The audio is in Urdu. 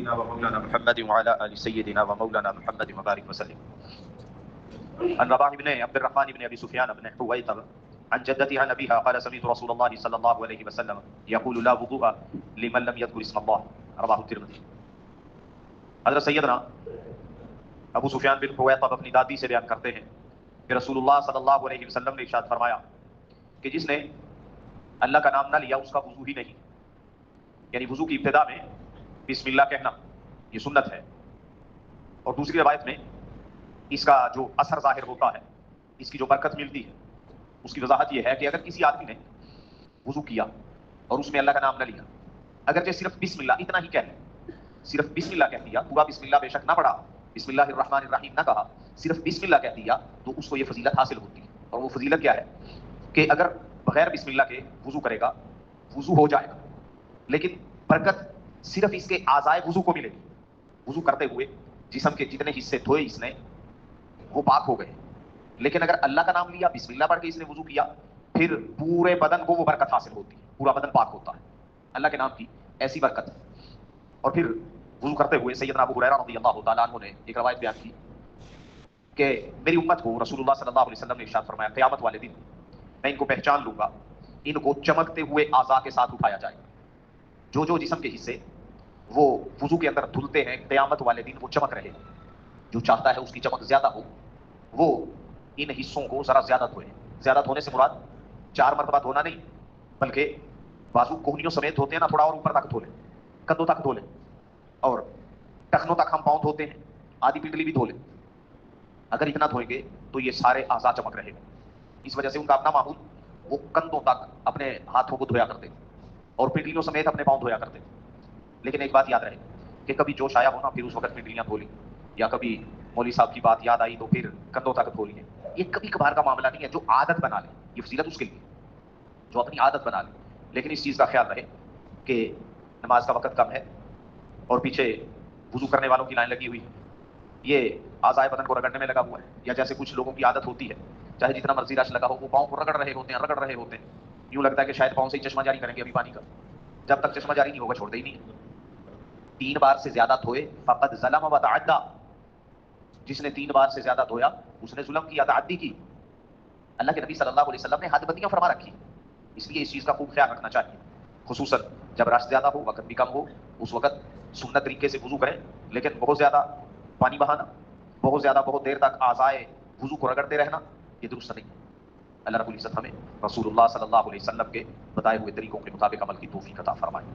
سيدنا ومولانا محمد وعلى آل سيدنا ومولانا محمد وبارك وسلم. عن رباح بن عبد الرحمن بن أبي سفيان بن حويطب عن جدتها عن أبيها قال سمعت رسول الله صلى الله عليه وسلم يقول لا وضوء لمن لم يذكر اسم الله رواه الترمذي. حضرت سیدنا ابو سفیان بن حویطب اپنی دادی سے بیان کرتے ہیں کہ رسول اللہ صلی اللہ علیہ وسلم نے ارشاد فرمایا کہ جس نے اللہ کا نام نہ لیا اس کا وضو ہی نہیں. یعنی وضو کی ابتدا میں بسم اللہ کہنا یہ سنت ہے. اور دوسری روایت میں اس کا جو اثر ظاہر ہوتا ہے، اس کی جو برکت ملتی ہے، اس کی وضاحت یہ ہے کہ اگر کسی آدمی نے وضو کیا اور اس میں اللہ کا نام نہ لیا، اگرچہ صرف بسم اللہ اتنا ہی کہہ لے، صرف بسم اللہ کہہ دیا، پورا بسم اللہ بے شک نہ پڑھا، بسم اللہ الرحمن الرحیم نہ کہا، صرف بسم اللہ کہہ دیا، تو اس کو یہ فضیلت حاصل ہوتی ہے. اور وہ فضیلت کیا ہے کہ اگر بغیر بسم اللہ کے وضو کرے گا، وضو ہو جائے گا، لیکن برکت صرف اس کے اعضائے وضو کو ملے گی. وضو کرتے ہوئے جسم کے جتنے حصے دھوئے اس نے وہ پاک ہو گئے. لیکن اگر اللہ کا نام لیا، بسم اللہ پڑھ کے اس نے وضو کیا، پھر پورے بدن کو وہ برکت حاصل ہوتی ہے، پورا بدن پاک ہوتا ہے. اللہ کے نام کی ایسی برکت. اور پھر وضو کرتے ہوئے سیدنا ابو ہریرہ رضی اللہ تعالیٰ عنہ نے ایک روایت بیان کی کہ میری امت کو رسول اللہ صلی اللہ علیہ وسلم نے ارشاد فرمایا قیامت والے دن میں ان کو پہچان لوں گا، ان کو چمکتے ہوئے اعضاء کے ساتھ اٹھایا جائے گا. جو جسم کے حصے وہ وضو کے اندر دھلتے ہیں، قیامت والے دن وہ چمک رہے ہیں. جو چاہتا ہے اس کی چمک زیادہ ہو وہ ان حصوں کو ذرا زیادہ دھوئے. زیادہ دھونے سے مراد 4 مرتبہ دھونا نہیں، بلکہ بازو کوہنیوں سمیت دھوتے ہیں نا، تھوڑا اور اوپر تک دھو لیں، کندھوں تک دھو لیں، اور ٹخنوں تک ہم پاؤں دھوتے ہیں، آدھی پنڈلی بھی دھو لیں. اگر اتنا دھوئیں گے تو یہ سارے اعضاء چمک رہے گا. اس وجہ سے ان کا اپنا معمول وہ کندھوں تک اپنے ہاتھوں کو دھویا کرتے اور پنڈلیوں سمیت اپنے پاؤں دھویا کرتے. لیکن ایک بات یاد رہے کہ کبھی جوش آیا ہو نا، پھر اس وقت پنڈلیاں دھو لی، یا کبھی مولوی صاحب کی بات یاد آئی تو پھر کندھوں تک دھو لیے. یہ کبھی کبھار کا معاملہ نہیں ہے. جو عادت بنا لے یہ فضیلت اس کے لیے، جو اپنی عادت بنا لے. لیکن اس چیز کا خیال رہے کہ نماز کا وقت کم ہے اور پیچھے وضو کرنے والوں کی لائن لگی ہوئی، یہ اعضائے بدن کو رگڑنے میں لگا ہوا ہے. یا جیسے کچھ لوگوں کی عادت ہوتی ہے، چاہے جتنا مرضی رش لگا ہو، وہ پاؤں کو رگڑ رہے ہوتے ہیں. یوں لگتا ہے کہ شاید پاؤں سے ہی چشمہ جاری کریں گے ابھی پانی کا. جب تک چشمہ جاری نہیں ہوگا چھوڑتے ہی نہیں. 3 بار سے زیادہ دھوئے فقد ظلم و تعدی، جس نے 3 بار سے زیادہ دھویا اس نے ظلم کیا، تعدی کی. اللہ کے نبی صلی اللہ علیہ وسلم نے حد بندیاں فرما رکھی، اس لیے اس چیز کا خوب خیال رکھنا چاہیے. خصوصاً جب رش زیادہ ہو، وقت بھی کم ہو، اس وقت سنت طریقے سے وضو کریں. لیکن بہت زیادہ پانی بہانا، بہت زیادہ بہت دیر تک اعضائے وضو کو رگڑتے رہنا، یہ درست نہیں. اللہ رب العزت ہمیں رسول اللہ صلی اللہ علیہ وسلم کے بتائے ہوئے طریقوں کے مطابق عمل کی توفیق عطا فرمائے.